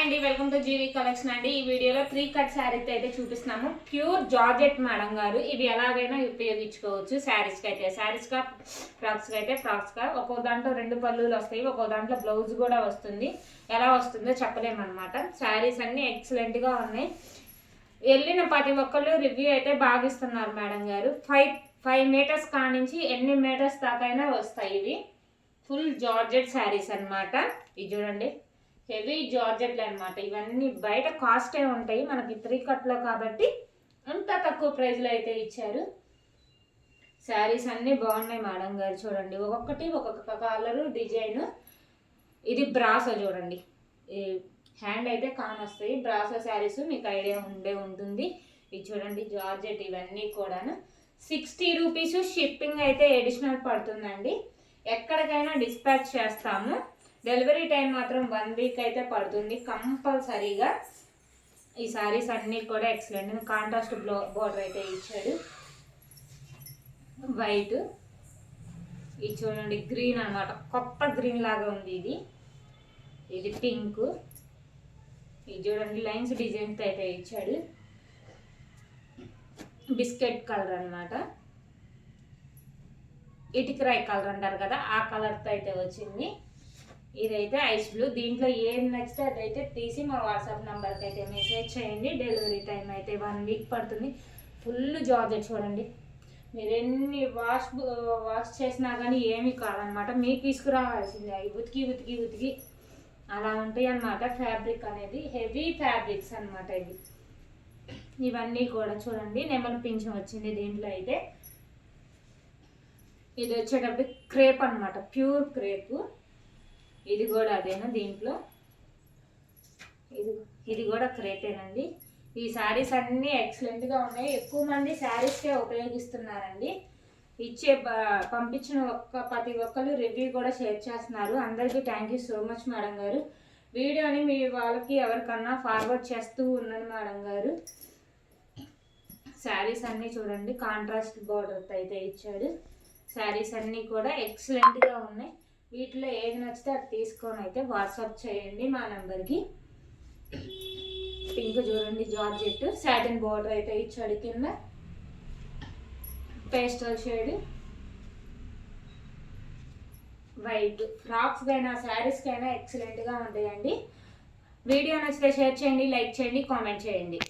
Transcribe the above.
అండి welcome to GV collection అండి. ఈ వీడియోలో 3 కట్ శారీస్ అయితే చూపిస్తున్నాము. ప్యూర్ జార్జెట్ మేడం గారు. ఇవి ఎలాగైనా ఉపయోగించుకోవచ్చు. శారీస్కి అయితే శారీస్గా, ఫ్రాక్స్కి అయితే ఫ్రాక్స్గా. ఒక్కో దాంట్లో 2 పళ్ళులు వస్తాయి, ఒక్కో దాంట్లో బ్లౌజ్ కూడా వస్తుంది. ఎలా వస్తుందో చెప్పలేమన్నమాట. శారీస్ అన్నీ ఎక్సలెంట్గా ఉన్నాయి. వెళ్ళిన ప్రతి ఒక్కళ్ళు రివ్యూ అయితే బాగా ఇస్తున్నారు మేడం గారు. 5 మీటర్స్ కానించి ఎన్ని మీటర్స్ దాకైనా వస్తాయి. ఇవి ఫుల్ జార్జెట్ శారీస్ అన్నమాట. ఇది చూడండి, హెవీ జార్జెట్లు అనమాట. ఇవన్నీ బయట కాస్టే ఉంటాయి, మనకి 3 కట్లో కాబట్టి అంత తక్కువ ప్రైస్లో అయితే ఇచ్చారు. శారీస్ అన్నీ బాగున్నాయి మేడం గారు. చూడండి, ఒక్కొక్కటి ఒక్కొక్క కలరు, డిజైన్. ఇది బ్రాసో చూడండి, హ్యాండ్ అయితే కానొస్తాయి. బ్రాసో శారీస్ మీకు ఐడియా ఉంటుంది. ఇది చూడండి జార్జెట్. ఇవన్నీ కూడా 60 రూపీస్ షిప్పింగ్ అయితే ఎడిషనల్ పడుతుందండి. ఎక్కడికైనా డిస్పాచ్ చేస్తాము. డెలివరీ టైం మాత్రం 1 వీక్ అయితే పడుతుంది కంపల్సరీగా. ఈ శారీస్ అన్నీ కూడా ఎక్సలెంట్. కాంట్రాస్ట్ బోర్డర్ అయితే ఇచ్చాడు. వైట్, ఇది చూడండి గ్రీన్ అనమాట, కొత్త గ్రీన్ లాగా ఉంది. ఇది పింక్. ఇది చూడండి లైన్స్ డిజైన్స్ అయితే ఇచ్చాడు. బిస్కెట్ కలర్ అనమాట. ఇటుకరాయి కలర్ అంటారు కదా, ఆ కలర్తో అయితే వచ్చింది. ఇదైతే ఐస్ బ్లూ. దీంట్లో ఏం నచ్చితే అదైతే తీసి మా వాట్సాప్ నెంబర్కి అయితే మెసేజ్ చేయండి. డెలివరీ టైం అయితే 1 వీక్ పడుతుంది. ఫుల్ జార్జెట్ చూడండి. మీరు ఎన్ని వాష్ చేసినా కానీ ఏమీ కాదనమాట. మీకు తీసుకురావాల్సిందే. అవి ఉతికి అలా ఉంటాయి అన్నమాట. ఫ్యాబ్రిక్ అనేది హెవీ ఫ్యాబ్రిక్స్ అనమాట. ఇవన్నీ కూడా చూడండి నెమలి పింఛం వచ్చింది దీంట్లో అయితే. ఇది వచ్చేటప్పుడు క్రేప్ అనమాట, ప్యూర్ క్రేప్. ఇది కూడా అదేనా దీంట్లో. ఇది కూడా క్రేపేనండి. ఈ శారీస్ అన్నీ ఎక్సలెంట్గా ఉన్నాయి. ఎక్కువ మంది శారీస్కే ఉపయోగిస్తున్నారండి. పంపించిన ప్రతి ఒక్కరు రివ్యూ కూడా షేర్ చేస్తున్నారు. అందరికీ thank you so much madam గారు. వీడియోని మీ వాళ్ళకి ఎవరికన్నా ఫార్వర్డ్ చేస్తూ ఉన్నాను మేడం గారు. శారీస్ అన్నీ చూడండి కాంట్రాస్ట్ బోర్డర్ అయితే ఇచ్చాడు. శారీస్ అన్నీ కూడా ఎక్సలెంట్గా ఉన్నాయి. వీటిలో ఏది నచ్చితే అది తీసుకొని అయితే వాట్సాప్ చేయండి మా నెంబర్కి. పింక్ చూడండి జార్జెట్, సాటిన్ బోర్డర్ అయితే ఇచ్చాడు. కింద పేస్టల్ షేడ్, వైట్. ఫ్రాక్స్కైనా శారీస్కైనా ఎక్సలెంట్గా ఉంటాయండి. వీడియో నచ్చితే షేర్ చేయండి, లైక్ చేయండి, కామెంట్ చేయండి.